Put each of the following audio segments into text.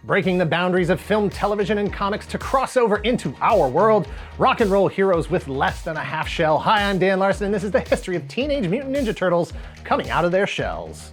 breaking the boundaries of film, television, and comics to cross over into our world. Rock and roll heroes with less than a half shell. Hi, I'm Dan Larson, and this is the history of Teenage Mutant Ninja Turtles coming out of their shells.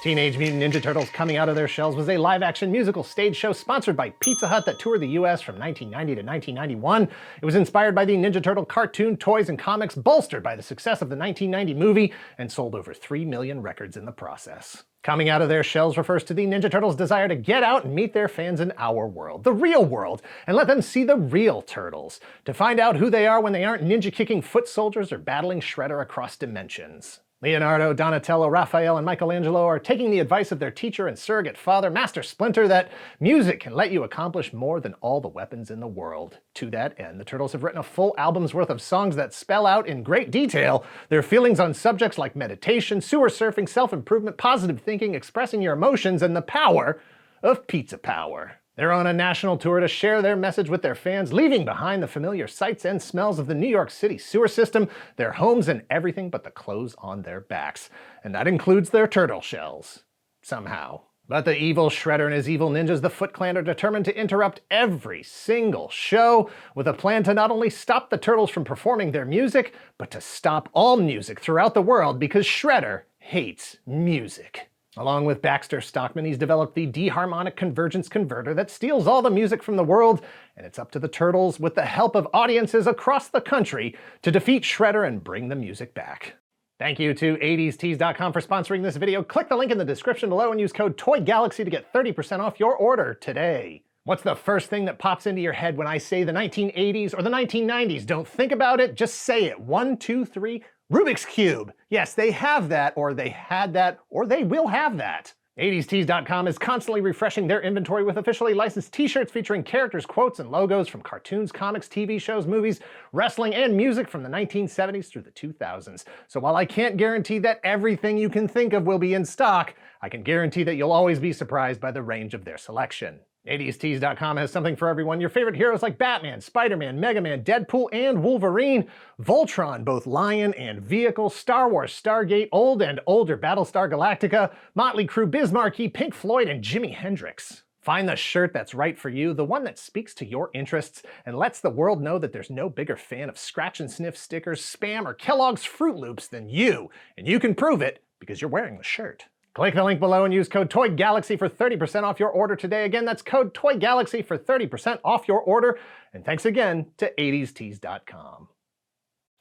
Teenage Mutant Ninja Turtles Coming Out of Their Shells was a live-action musical stage show sponsored by Pizza Hut that toured the US from 1990 to 1991. It was inspired by the Ninja Turtle cartoon, toys, and comics, bolstered by the success of the 1990 movie, and sold over 3 million records in the process. Coming out of their shells refers to the Ninja Turtles' desire to get out and meet their fans in our world, the real world, and let them see the real Turtles, to find out who they are when they aren't ninja-kicking foot soldiers or battling Shredder across dimensions. Leonardo, Donatello, Raphael, and Michelangelo are taking the advice of their teacher and surrogate father, Master Splinter, that music can let you accomplish more than all the weapons in the world. To that end, the Turtles have written a full album's worth of songs that spell out in great detail their feelings on subjects like meditation, sewer surfing, self-improvement, positive thinking, expressing your emotions, and the power of pizza power. They're on a national tour to share their message with their fans, leaving behind the familiar sights and smells of the New York City sewer system, their homes, and everything but the clothes on their backs. And that includes their turtle shells. Somehow. But the evil Shredder and his evil ninjas, the Foot Clan, are determined to interrupt every single show with a plan to not only stop the Turtles from performing their music, but to stop all music throughout the world because Shredder hates music. Along with Baxter Stockman, he's developed the D-harmonic convergence converter that steals all the music from the world, and it's up to the Turtles, with the help of audiences across the country, to defeat Shredder and bring the music back. Thank you to 80stees.com for sponsoring this video. Click the link in the description below and use code TOYGALAXY to get 30% off your order today. What's the first thing that pops into your head when I say the 1980s or the 1990s? Don't think about it, just say it. 1, 2, 3. Rubik's Cube! Yes, they have that, or they had that, or they will have that. 80stees.com is constantly refreshing their inventory with officially licensed t-shirts featuring characters, quotes, and logos from cartoons, comics, TV shows, movies, wrestling, and music from the 1970s through the 2000s. So while I can't guarantee that everything you can think of will be in stock, I can guarantee that you'll always be surprised by the range of their selection. 80stees.com has something for everyone. Your favorite heroes like Batman, Spider-Man, Mega Man, Deadpool, and Wolverine, Voltron, both Lion and Vehicle, Star Wars, Stargate, old and older Battlestar Galactica, Motley Crue, Biz Markie, Pink Floyd, and Jimi Hendrix. Find the shirt that's right for you, the one that speaks to your interests, and lets the world know that there's no bigger fan of scratch and sniff stickers, Spam, or Kellogg's Fruit Loops than you, and you can prove it because you're wearing the shirt. Click the link below and use code TOYGALAXY for 30% off your order today. Again, that's code TOYGALAXY for 30% off your order. And thanks again to 80stees.com.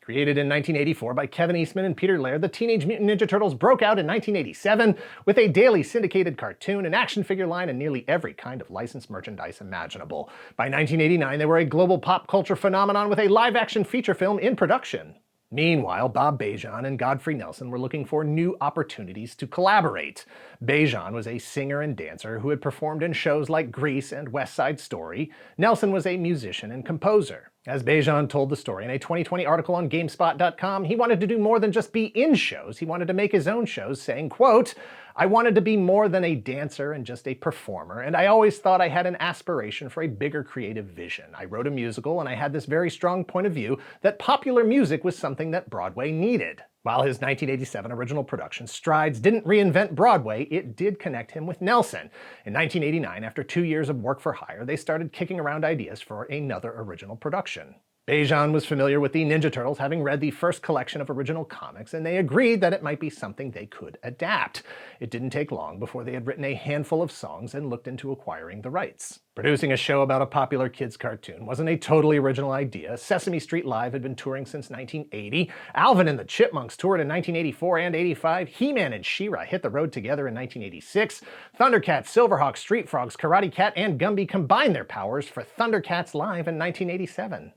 Created in 1984 by Kevin Eastman and Peter Laird, the Teenage Mutant Ninja Turtles broke out in 1987 with a daily syndicated cartoon, an action figure line, and nearly every kind of licensed merchandise imaginable. By 1989, they were a global pop culture phenomenon with a live-action feature film in production. Meanwhile, Bob Bejan and Godfrey Nelson were looking for new opportunities to collaborate. Bejan was a singer and dancer who had performed in shows like Grease and West Side Story. Nelson was a musician and composer. As Bejan told the story in a 2020 article on GameSpot.com, he wanted to do more than just be in shows. He wanted to make his own shows, saying, quote, "I wanted to be more than a dancer and just a performer, and I always thought I had an aspiration for a bigger creative vision. I wrote a musical, and I had this very strong point of view that popular music was something that Broadway needed." While his 1987 original production, Strides, didn't reinvent Broadway, it did connect him with Nelson. In 1989, after 2 years of work for hire, they started kicking around ideas for another original production. Bejan was familiar with the Ninja Turtles, having read the first collection of original comics, and they agreed that it might be something they could adapt. It didn't take long before they had written a handful of songs and looked into acquiring the rights. Producing a show about a popular kids' cartoon wasn't a totally original idea. Sesame Street Live had been touring since 1980. Alvin and the Chipmunks toured in 1984 and 85. He-Man and She-Ra hit the road together in 1986. Thundercats, Silverhawks, Street Frogs, Karate Cat, and Gumby combined their powers for Thundercats Live in 1987.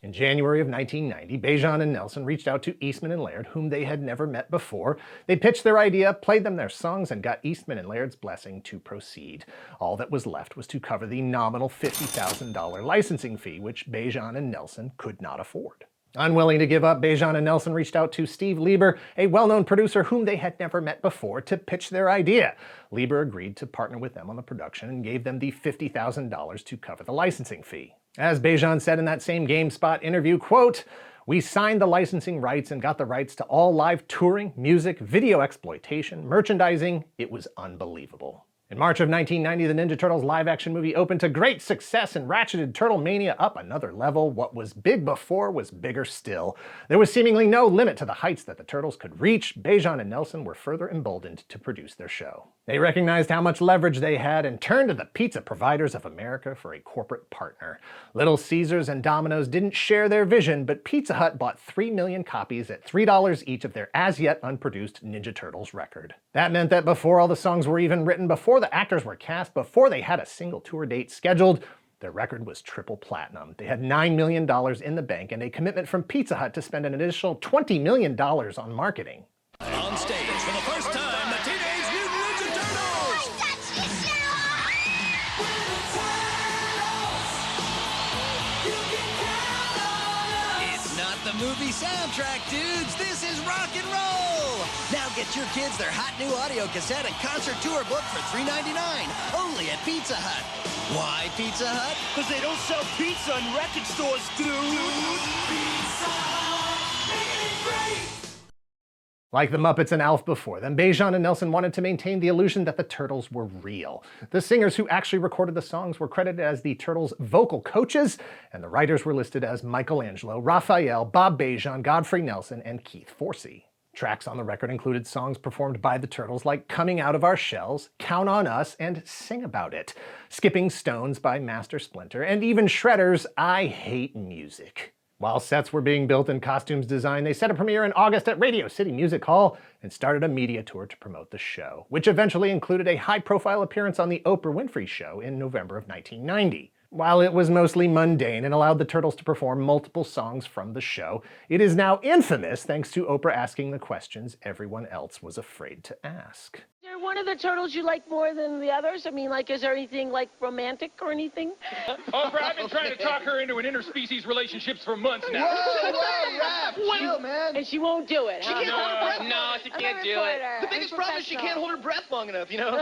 In January of 1990, Bejan and Nelson reached out to Eastman and Laird, whom they had never met before. They pitched their idea, played them their songs, and got Eastman and Laird's blessing to proceed. All that was left was to cover the nominal $50,000 licensing fee, which Bejan and Nelson could not afford. Unwilling to give up, Bejan and Nelson reached out to Steve Lieber, a well-known producer whom they had never met before, to pitch their idea. Lieber agreed to partner with them on the production and gave them the $50,000 to cover the licensing fee. As Bejan said in that same GameSpot interview, quote, We signed the licensing rights and got the rights to all live touring, music, video exploitation, merchandising. It was unbelievable. In March of 1990, the Ninja Turtles live-action movie opened to great success and ratcheted Turtle Mania up another level. What was big before was bigger still. There was seemingly no limit to the heights that the Turtles could reach. Bejan and Nelson were further emboldened to produce their show. They recognized how much leverage they had and turned to the pizza providers of America for a corporate partner. Little Caesars and Domino's didn't share their vision, but Pizza Hut bought 3 million copies at $3 each of their as-yet unproduced Ninja Turtles record. That meant that before all the songs were even written, before the actors were cast, before they had a single tour date scheduled, their record was triple platinum. They had $9 million in the bank and a commitment from Pizza Hut to spend an additional $20 million on marketing. On stage for the first time, the Teenage Mutant Ninja Turtles! It's not the movie soundtrack, dudes. This is rock and roll. Now get your kids their hot new audio cassette and concert tour book for $3.99, only at Pizza Hut. Why Pizza Hut? Because they don't sell pizza in record stores, dude. Pizza Hut, make it great. Like the Muppets and Alf before them, Bejan and Nelson wanted to maintain the illusion that the Turtles were real. The singers who actually recorded the songs were credited as the Turtles' vocal coaches, and the writers were listed as Michelangelo, Raphael, Bob Bejan, Godfrey Nelson, and Keith Forsey. Tracks on the record included songs performed by the Turtles like Coming Out of Our Shells, Count on Us, and Sing About It, Skipping Stones by Master Splinter, and even Shredder's I Hate Music. While sets were being built and costumes designed, they set a premiere in August at Radio City Music Hall and started a media tour to promote the show, which eventually included a high-profile appearance on The Oprah Winfrey Show in November of 1990. While it was mostly mundane and allowed the Turtles to perform multiple songs from the show, it is now infamous thanks to Oprah asking the questions everyone else was afraid to ask. Is there one of the Turtles you like more than the others? I mean, like, is there anything, like, romantic or anything? Oprah, I've been trying to talk her into an interspecies relationships for months now. Whoa, chill, man. And she won't do it, She can't hold her breath. No, she can't do it. The biggest problem is she can't hold her breath long enough, you know?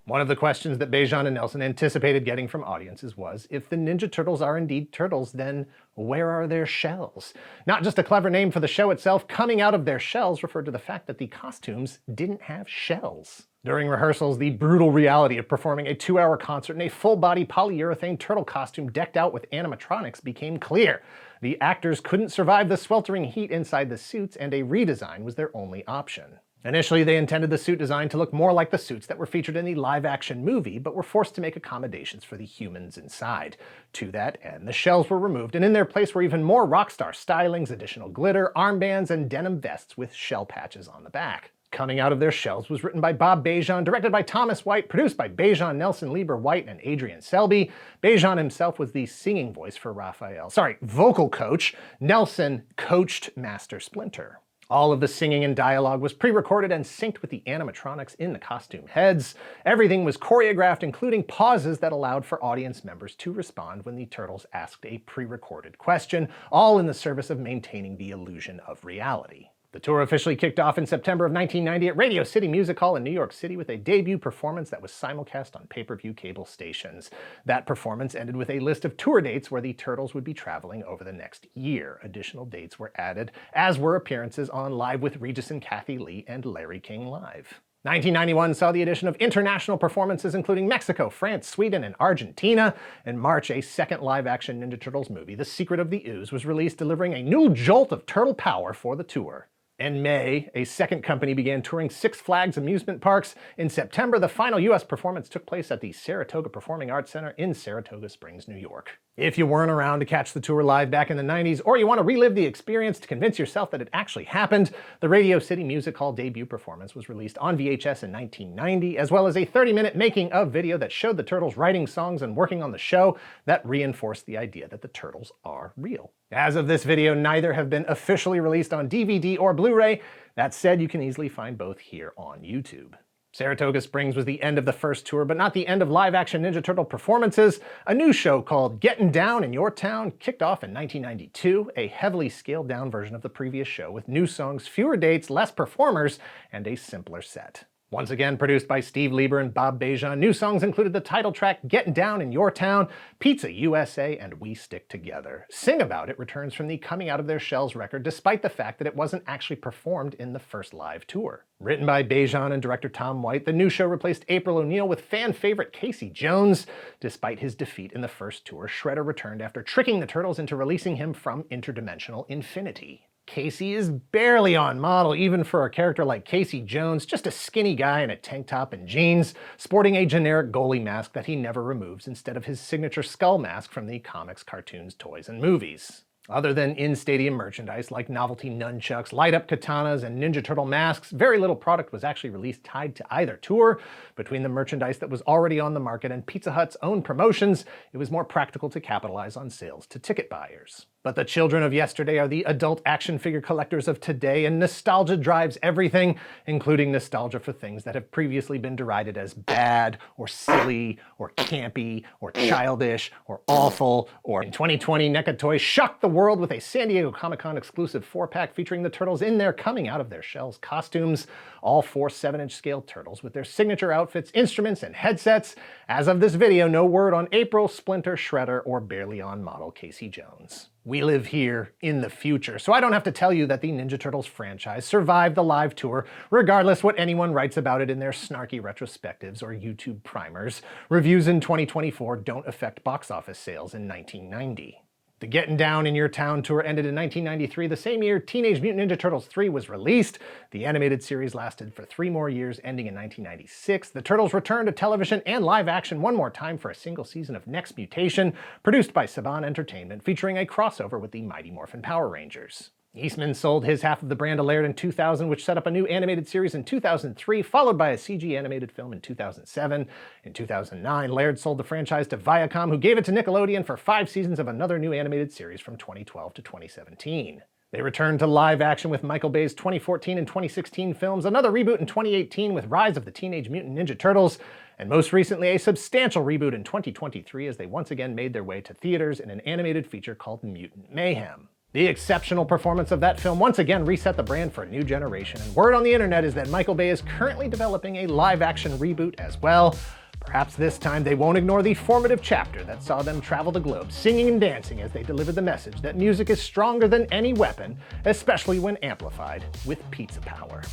One of the questions that Bejan and Nelson anticipated getting from audiences was, if the Ninja Turtles are indeed turtles, then where are their shells? Not just a clever name for the show itself, Coming Out of Their Shells referred to the fact that the costumes didn't have shells. During rehearsals, the brutal reality of performing a 2-hour concert in a full-body polyurethane turtle costume decked out with animatronics became clear. The actors couldn't survive the sweltering heat inside the suits, and a redesign was their only option. Initially, they intended the suit design to look more like the suits that were featured in the live-action movie, but were forced to make accommodations for the humans inside. To that end, the shells were removed, and in their place were even more rockstar stylings, additional glitter, armbands, and denim vests with shell patches on the back. Coming Out of Their Shells was written by Bob Bejan, directed by Thomas White, produced by Bejan, Nelson, Lieber, White, and Adrian Selby. Bejan himself was the singing voice for Raphael. Vocal coach. Nelson coached Master Splinter. All of the singing and dialogue was pre-recorded and synced with the animatronics in the costume heads. Everything was choreographed, including pauses that allowed for audience members to respond when the Turtles asked a pre-recorded question, all in the service of maintaining the illusion of reality. The tour officially kicked off in September of 1990 at Radio City Music Hall in New York City with a debut performance that was simulcast on pay-per-view cable stations. That performance ended with a list of tour dates where the Turtles would be traveling over the next year. Additional dates were added, as were appearances on Live with Regis and Kathy Lee and Larry King Live. 1991 saw the addition of international performances including Mexico, France, Sweden, and Argentina. In March, a second live-action Ninja Turtles movie, The Secret of the Ooze, was released, delivering a new jolt of turtle power for the tour. In May, a second company began touring Six Flags amusement parks. In September, the final U.S. performance took place at the Saratoga Performing Arts Center in Saratoga Springs, New York. If you weren't around to catch the tour live back in the 90s, or you want to relive the experience to convince yourself that it actually happened, the Radio City Music Hall debut performance was released on VHS in 1990, as well as a 30-minute making-of video that showed the Turtles writing songs and working on the show that reinforced the idea that the Turtles are real. As of this video, neither have been officially released on DVD or Blu-ray. That said, you can easily find both here on YouTube. Saratoga Springs was the end of the first tour, but not the end of live-action Ninja Turtle performances. A new show called Gettin' Down in Your Town kicked off in 1992, a heavily scaled-down version of the previous show with new songs, fewer dates, less performers, and a simpler set. Once again produced by Steve Lieber and Bob Bejan, new songs included the title track Getting Down in Your Town, Pizza USA, and We Stick Together. Sing About It returns from the Coming Out of Their Shells record despite the fact that it wasn't actually performed in the first live tour. Written by Bejan and director Tom White, the new show replaced April O'Neil with fan favorite Casey Jones. Despite his defeat in the first tour, Shredder returned after tricking the Turtles into releasing him from interdimensional infinity. Casey is barely on model, even for a character like Casey Jones, just a skinny guy in a tank top and jeans, sporting a generic goalie mask that he never removes instead of his signature skull mask from the comics, cartoons, toys, and movies. Other than in-stadium merchandise like novelty nunchucks, light-up katanas, and Ninja Turtle masks, very little product was actually released tied to either tour. Between the merchandise that was already on the market and Pizza Hut's own promotions, it was more practical to capitalize on sales to ticket buyers. But the children of yesterday are the adult action figure collectors of today, and nostalgia drives everything, including nostalgia for things that have previously been derided as bad, or silly, or campy, or childish, or awful, or in 2020, NECA Toys shocked the world with a San Diego Comic-Con exclusive 4-pack featuring the Turtles in their Coming Out of Their Shells costumes, all 4 7-inch scale Turtles with their signature outfits, instruments, and headsets. As of this video, no word on April, Splinter, Shredder, or barely on model Casey Jones. We live here in the future, so I don't have to tell you that the Ninja Turtles franchise survived the live tour, regardless what anyone writes about it in their snarky retrospectives or YouTube primers. Reviews in 2024 don't affect box office sales in 1990. The Getting Down in Your Town tour ended in 1993, the same year Teenage Mutant Ninja Turtles 3 was released. The animated series lasted for 3 more years, ending in 1996. The Turtles returned to television and live action one more time for a single season of Next Mutation, produced by Saban Entertainment, featuring a crossover with the Mighty Morphin Power Rangers. Eastman sold his half of the brand to Laird in 2000, which set up a new animated series in 2003, followed by a CG animated film in 2007. In 2009, Laird sold the franchise to Viacom, who gave it to Nickelodeon for 5 seasons of another new animated series from 2012 to 2017. They returned to live action with Michael Bay's 2014 and 2016 films, another reboot in 2018 with Rise of the Teenage Mutant Ninja Turtles, and most recently a substantial reboot in 2023 as they once again made their way to theaters in an animated feature called Mutant Mayhem. The exceptional performance of that film once again reset the brand for a new generation, and word on the internet is that Michael Bay is currently developing a live-action reboot as well. Perhaps this time they won't ignore the formative chapter that saw them travel the globe, singing and dancing as they delivered the message that music is stronger than any weapon, especially when amplified with pizza power.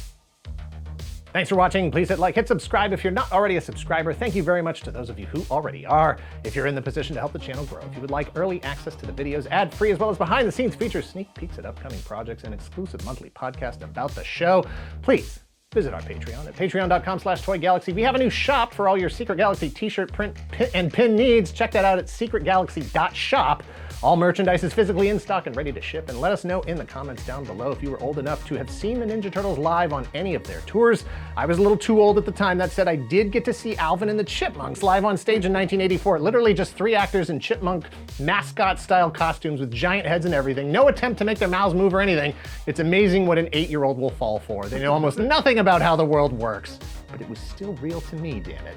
Thanks for watching. Please hit like, hit subscribe if you're not already a subscriber. Thank you very much to those of you who already are. If you're in the position to help the channel grow, if you would like early access to the videos ad-free as well as behind-the-scenes features, sneak peeks at upcoming projects, and exclusive monthly podcast about the show, please visit our Patreon at patreon.com/toygalaxy. We have a new shop for all your Secret Galaxy t-shirt, print, and pin needs. Check that out at secretgalaxy.shop. All merchandise is physically in stock and ready to ship, and let us know in the comments down below if you were old enough to have seen the Ninja Turtles live on any of their tours. I was a little too old at the time. That said, I did get to see Alvin and the Chipmunks live on stage in 1984. Literally just 3 actors in chipmunk mascot-style costumes with giant heads and everything. No attempt to make their mouths move or anything. It's amazing what an 8-year-old will fall for. They know almost nothing about how the world works. But it was still real to me, damn it.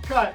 Cut.